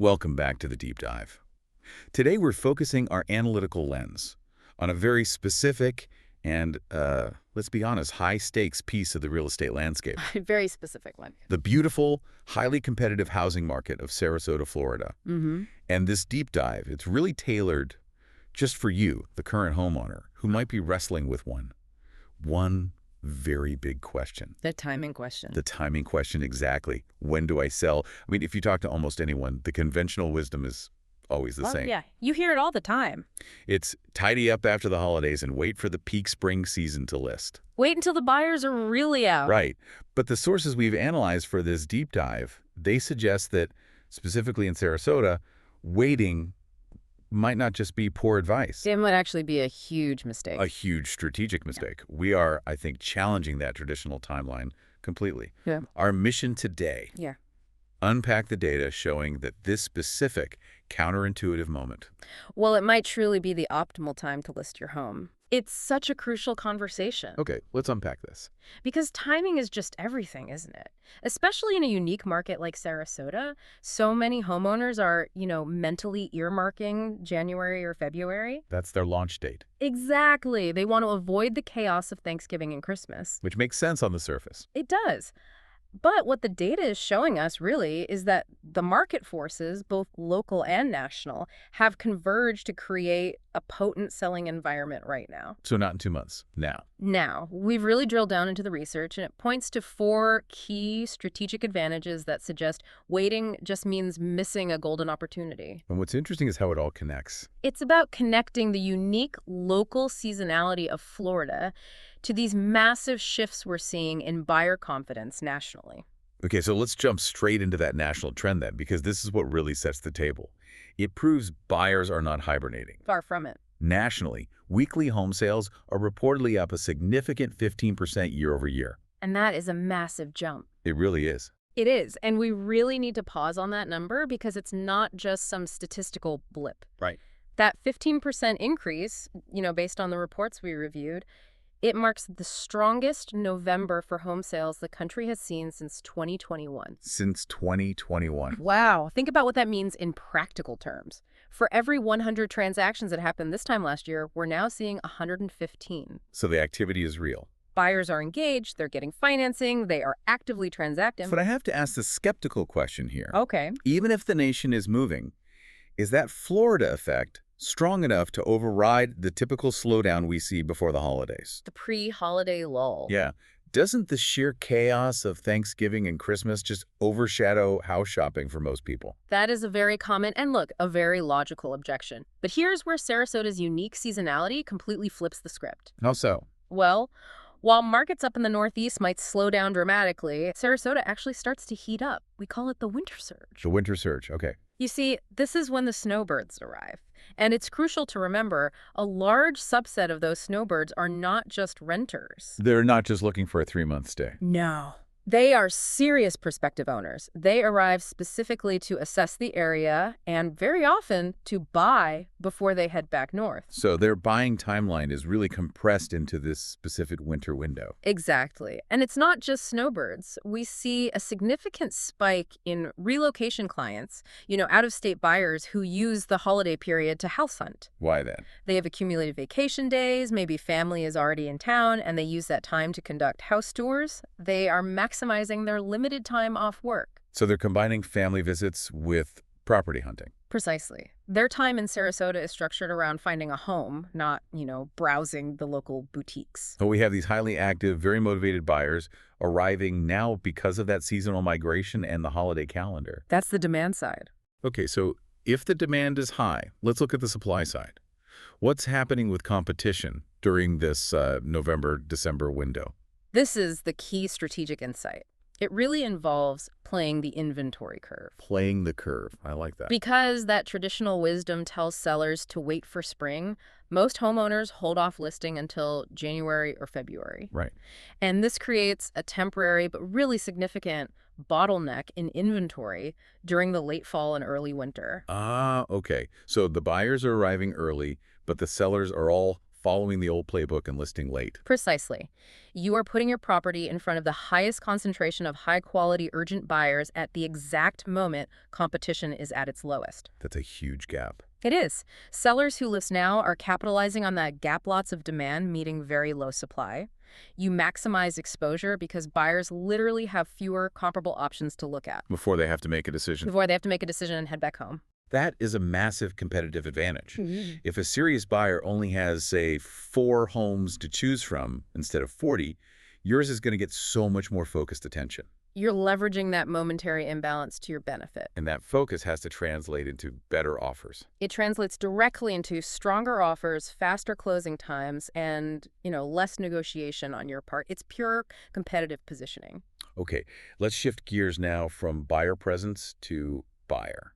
Welcome back to the deep dive. Today we're focusing our analytical lens on a very specific and, let's be honest, high-stakes piece of the real estate landscape. Very specific one. The beautiful, highly competitive housing market of Sarasota, Florida. And this deep dive, it's really tailored just for you, the current homeowner, who might be wrestling with one very big question. The timing question. The timing question, exactly. When do I sell? I mean, if you talk to almost anyone, the conventional wisdom is always the same. Yeah, you hear it all the time. It's tidy up after the holidays and wait for the peak spring season to list. Wait until the buyers are really out. Right. But the sources we've analyzed for this deep dive, they suggest that, specifically in Sarasota, waiting might not just be poor advice. It might actually be a huge mistake. A huge strategic mistake. We are, I think, challenging that traditional timeline completely. Yeah. Our mission today, unpack the data showing that this specific counterintuitive moment. Well, it might truly be the optimal time to list your home. It's such a crucial conversation. Okay, let's unpack this. Because timing is just everything, isn't it? Especially in a unique market like Sarasota, so many homeowners are, mentally earmarking January or February. That's their launch date. Exactly. They want to avoid the chaos of Thanksgiving and Christmas. Which makes sense on the surface. It does. But what the data is showing us, really, is that the market forces, both local and national, have converged to create a potent selling environment right now. So not in 2 months, now. Now, we've really drilled down into the research, and it points to 4 key strategic advantages that suggest waiting just means missing a golden opportunity. And what's interesting is how it all connects. It's about connecting the unique local seasonality of Florida to these massive shifts we're seeing in buyer confidence nationally. Okay, so let's jump straight into that national trend then, because this is what really sets the table. It proves buyers are not hibernating. Far from it. Nationally, weekly home sales are reportedly up a significant 15% year over year. And that is a massive jump. It really is. It is, and we really need to pause on that number because it's not just some statistical blip. Right. That 15% increase, based on the reports we reviewed, it marks the strongest November for home sales the country has seen since 2021. Since 2021. Wow. Think about what that means in practical terms. For every 100 transactions that happened this time last year, we're now seeing 115. So the activity is real. Buyers are engaged, they're getting financing, they are actively transacting. But I have to ask the skeptical question here. Okay. Even if the nation is moving, is that Florida effect strong enough to override the typical slowdown we see before the holidays? The pre-holiday lull. Yeah. Doesn't the sheer chaos of Thanksgiving and Christmas just overshadow house shopping for most people? That is a very common and, look, a very logical objection. But here's where Sarasota's unique seasonality completely flips the script. How so? Well, while markets up in the Northeast might slow down dramatically, Sarasota actually starts to heat up. We call it the winter surge. The winter surge, okay. You see, this is when the snowbirds arrive. And it's crucial to remember, a large subset of those snowbirds are not just renters. They're not just looking for a 3-month stay. No. They are serious prospective owners. They arrive specifically to assess the area and very often to buy before they head back north. So their buying timeline is really compressed into this specific winter window. Exactly. And it's not just snowbirds. We see a significant spike in relocation clients, out-of-state buyers who use the holiday period to house hunt. Why then? They have accumulated vacation days, maybe family is already in town, and they use that time to conduct house tours. They are maximizing their limited time off work. So they're combining family visits with property hunting. Precisely. Their time in Sarasota is structured around finding a home, not, browsing the local boutiques. So we have these highly active, very motivated buyers arriving now because of that seasonal migration and the holiday calendar. That's the demand side. Okay, so if the demand is high, let's look at the supply side. What's happening with competition during this November-December window? This is the key strategic insight. It really involves playing the inventory curve. Playing the curve. I like that. Because that traditional wisdom tells sellers to wait for spring, most homeowners hold off listing until January or February. Right. And this creates a temporary but really significant bottleneck in inventory during the late fall and early winter. Ah, okay. So the buyers are arriving early, but the sellers are all following the old playbook and listing late. Precisely. You are putting your property in front of the highest concentration of high-quality urgent buyers at the exact moment competition is at its lowest. That's a huge gap. It is. Sellers who list now are capitalizing on that gap lots of demand meeting very low supply. You maximize exposure because buyers literally have fewer comparable options to look at Before they have to make a decision. before they have to make a decision and head back home. That is a massive competitive advantage. Mhm. If a serious buyer only has, say, 4 homes to choose from instead of 40, yours is going to get so much more focused attention. You're leveraging that momentary imbalance to your benefit. And that focus has to translate into better offers. It translates directly into stronger offers, faster closing times, and, less negotiation on your part. It's pure competitive positioning. Okay, let's shift gears now from buyer presence to buyer.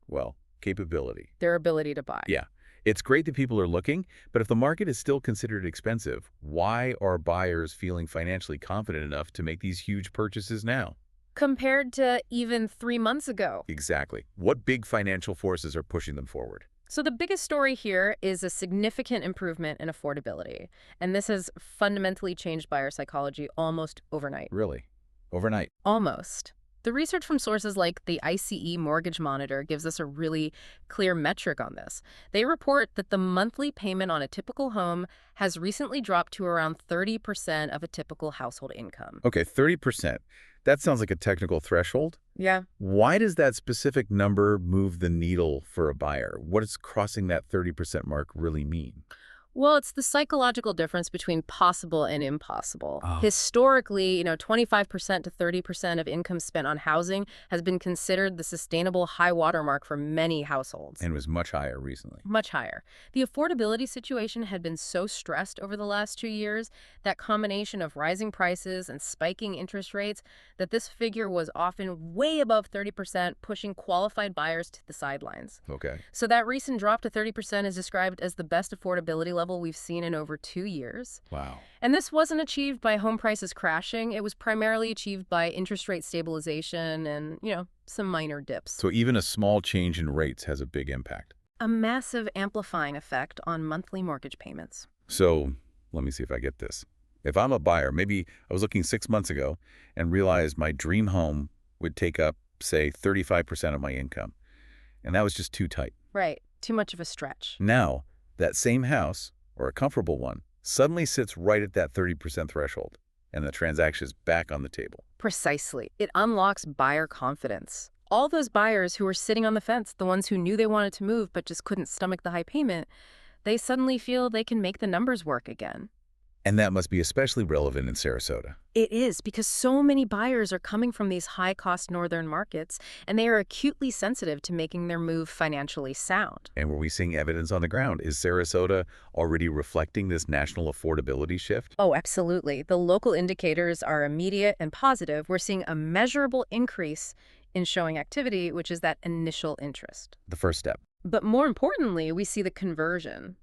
Well, capability. Their ability to buy. Yeah. It's great that people are looking, but if the market is still considered expensive, why are buyers feeling financially confident enough to make these huge purchases now? Compared to even 3 months ago. Exactly. What big financial forces are pushing them forward? So the biggest story here is a significant improvement in affordability. And this has fundamentally changed buyer psychology almost overnight. Really? Overnight? Almost. The research from sources like the ICE Mortgage Monitor gives us a really clear metric on this. They report that the monthly payment on a typical home has recently dropped to around 30% of a typical household income. Okay, 30%. That sounds like a technical threshold. Yeah. Why does that specific number move the needle for a buyer? What does crossing that 30% mark really mean? Well, it's the psychological difference between possible and impossible. Oh. Historically, 25% to 30% of income spent on housing has been considered the sustainable high watermark for many households. And was much higher recently. Much higher. The affordability situation had been so stressed over the last 2 years, that combination of rising prices and spiking interest rates, that this figure was often way above 30%, pushing qualified buyers to the sidelines. Okay. So that recent drop to 30% is described as the best affordability level we've seen in over 2 years. Wow. And this wasn't achieved by home prices crashing. It was primarily achieved by interest rate stabilization and, some minor dips. So even a small change in rates has a big impact. A massive amplifying effect on monthly mortgage payments. So let me see if I get this. If I'm a buyer, maybe I was looking 6 months ago and realized my dream home would take up, say, 35% of my income. And that was just too tight. Right. Too much of a stretch. Now, that same house, or a comparable one, suddenly sits right at that 30% threshold, and the transaction is back on the table. Precisely. It unlocks buyer confidence. All those buyers who were sitting on the fence, the ones who knew they wanted to move but just couldn't stomach the high payment, they suddenly feel they can make the numbers work again. And that must be especially relevant in Sarasota. It is, because so many buyers are coming from these high-cost northern markets, and they are acutely sensitive to making their move financially sound. And were we seeing evidence on the ground? Is Sarasota already reflecting this national affordability shift? Oh, absolutely. The local indicators are immediate and positive. We're seeing a measurable increase in showing activity, which is that initial interest. The first step. But more importantly, we see the conversion.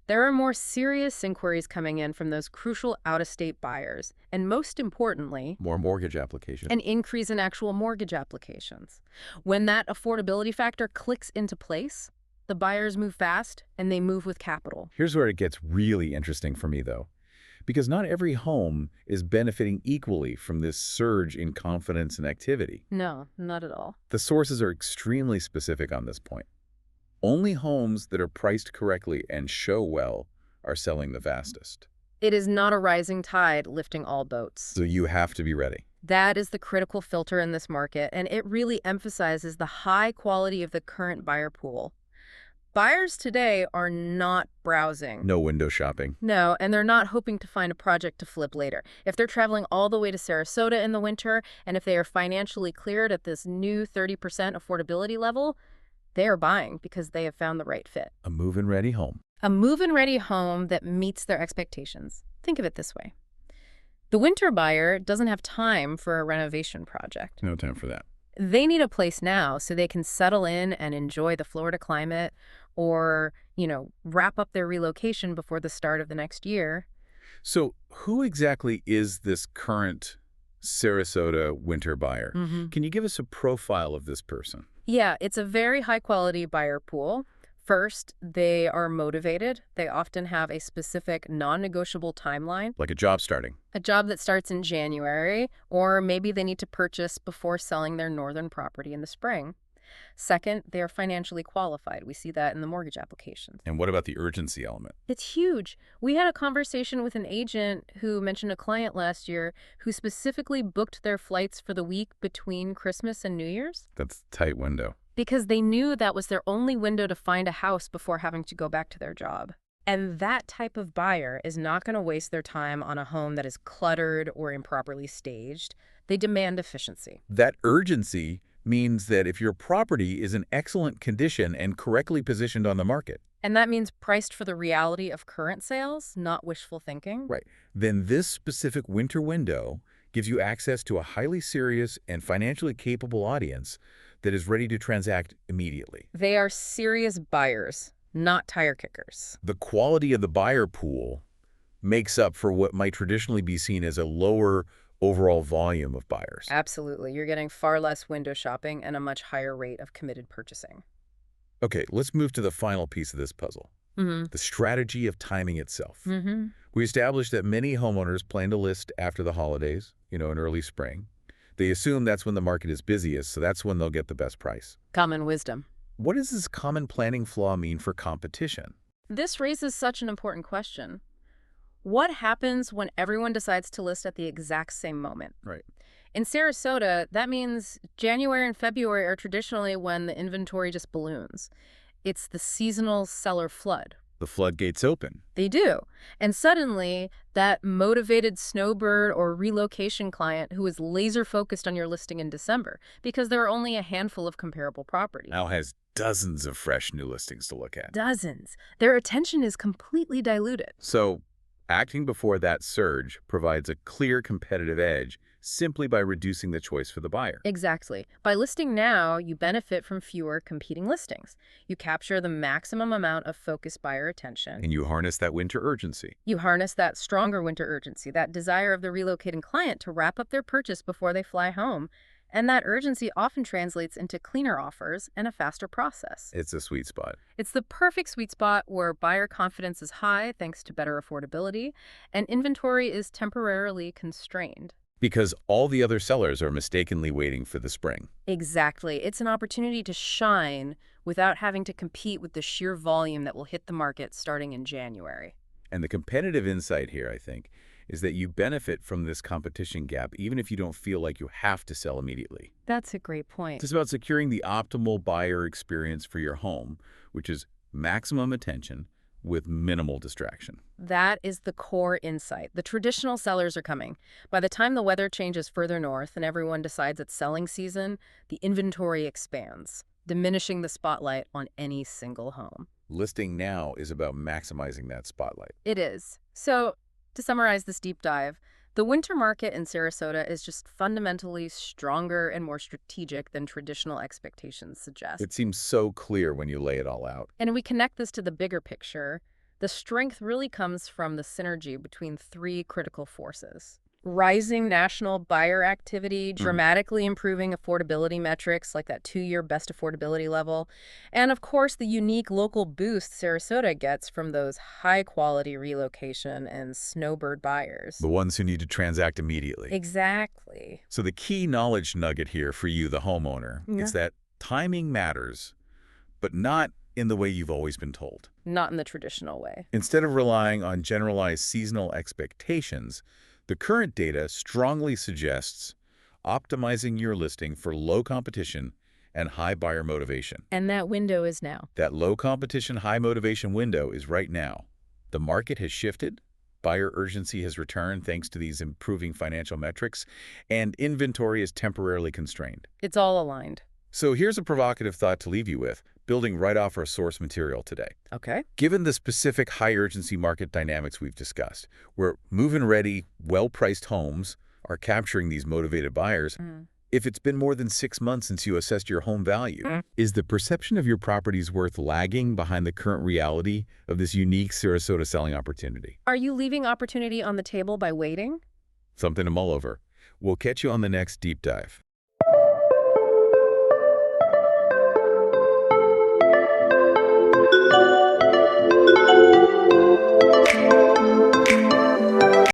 There are more serious inquiries coming in from those crucial out-of-state buyers, and most importantly, More mortgage applications. an increase in actual mortgage applications. When that affordability factor clicks into place, the buyers move fast and they move with capital. Here's where it gets really interesting for me, though. Because not every home is benefiting equally from this surge in confidence and activity. No, not at all. The sources are extremely specific on this point. Only homes that are priced correctly and show well are selling the fastest. It is not a rising tide lifting all boats. So you have to be ready. That is the critical filter in this market, and it really emphasizes the high quality of the current buyer pool. Buyers today are not browsing. No window shopping. No, and they're not hoping to find a project to flip later. If they're traveling all the way to Sarasota in the winter, and if they are financially cleared at this new 30% affordability level, they are buying because they have found the right fit. A move-in ready home. A move-in ready home that meets their expectations. Think of it this way. The winter buyer doesn't have time for a renovation project. No time for that. They need a place now so they can settle in and enjoy the Florida climate or, wrap up their relocation before the start of the next year. So who exactly is this current Sarasota winter buyer? Can you give us a profile of this person? Yeah, it's a very high-quality buyer pool. First, they are motivated. They often have a specific non-negotiable timeline, Like a job starting. a job that starts in January, or maybe they need to purchase before selling their northern property in the spring. Second, they are financially qualified. We see that in the mortgage applications. And what about the urgency element? It's huge. We had a conversation with an agent who mentioned a client last year who specifically booked their flights for the week between Christmas and New Year's That's a tight window. because they knew that was their only window to find a house before having to go back to their job. And that type of buyer is not going to waste their time on a home that is cluttered or improperly staged. They demand efficiency. That urgency means that if your property is in excellent condition and correctly positioned on the market, And that means priced for the reality of current sales, not wishful thinking. right, then this specific winter window gives you access to a highly serious and financially capable audience that is ready to transact immediately. They are serious buyers, not tire kickers. The quality of the buyer pool makes up for what might traditionally be seen as a lower overall volume of buyers. Absolutely. You're getting far less window shopping and a much higher rate of committed purchasing. Okay, let's move to the final piece of this puzzle, the strategy of timing itself. We established that many homeowners plan to list after the holidays, in early spring. They assume that's when the market is busiest, so that's when they'll get the best price. Common wisdom. What does this common planning flaw mean for competition? This raises such an important question. What happens when everyone decides to list at the exact same moment? Right. In Sarasota, that means January and February are traditionally when the inventory just balloons. It's the seasonal seller flood. The floodgates open. They do. And suddenly, that motivated snowbird or relocation client who is laser focused on your listing in December, because there are only a handful of comparable properties. Now has dozens of fresh new listings to look at. Dozens. Their attention is completely diluted. So, acting before that surge provides a clear competitive edge simply by reducing the choice for the buyer. Exactly. By listing now, you benefit from fewer competing listings. You capture the maximum amount of focused buyer attention. And you harness that winter urgency. You harness that stronger winter urgency, that desire of the relocating client to wrap up their purchase before they fly home. And that urgency often translates into cleaner offers and a faster process. It's a sweet spot. It's the perfect sweet spot where buyer confidence is high thanks to better affordability, and inventory is temporarily constrained. Because all the other sellers are mistakenly waiting for the spring. Exactly. It's an opportunity to shine without having to compete with the sheer volume that will hit the market starting in January. And the competitive insight here, I think, is that you benefit from this competition gap even if you don't feel like you have to sell immediately. That's a great point. It's about securing the optimal buyer experience for your home, which is maximum attention with minimal distraction. That is the core insight. The traditional sellers are coming. By the time the weather changes further north and everyone decides it's selling season, the inventory expands, diminishing the spotlight on any single home. Listing now is about maximizing that spotlight. It is. So, to summarize this deep dive, the winter market in Sarasota is just fundamentally stronger and more strategic than traditional expectations suggest. It seems so clear when you lay it all out. And we connect this to the bigger picture. The strength really comes from the synergy between three critical forces. Rising national buyer activity, dramatically improving affordability metrics like that 2-year best affordability level, and of course the unique local boost Sarasota gets from those high-quality relocation and snowbird buyers. The ones who need to transact immediately. Exactly. So the key knowledge nugget here for you, the homeowner, is that timing matters, but not in the way you've always been told. Not in the traditional way. Instead of relying on generalized seasonal expectations, the current data strongly suggests optimizing your listing for low competition and high buyer motivation. And that window is now. That low competition, high motivation window is right now. The market has shifted, buyer urgency has returned thanks to these improving financial metrics, and inventory is temporarily constrained. It's all aligned. So here's a provocative thought to leave you with, building right off our source material today. Okay. Given the specific high-urgency market dynamics we've discussed, where move-in-ready, well-priced homes are capturing these motivated buyers, if it's been more than 6 months since you assessed your home value, is the perception of your property's worth lagging behind the current reality of this unique Sarasota selling opportunity? Are you leaving opportunity on the table by waiting? Something to mull over. We'll catch you on the next deep dive.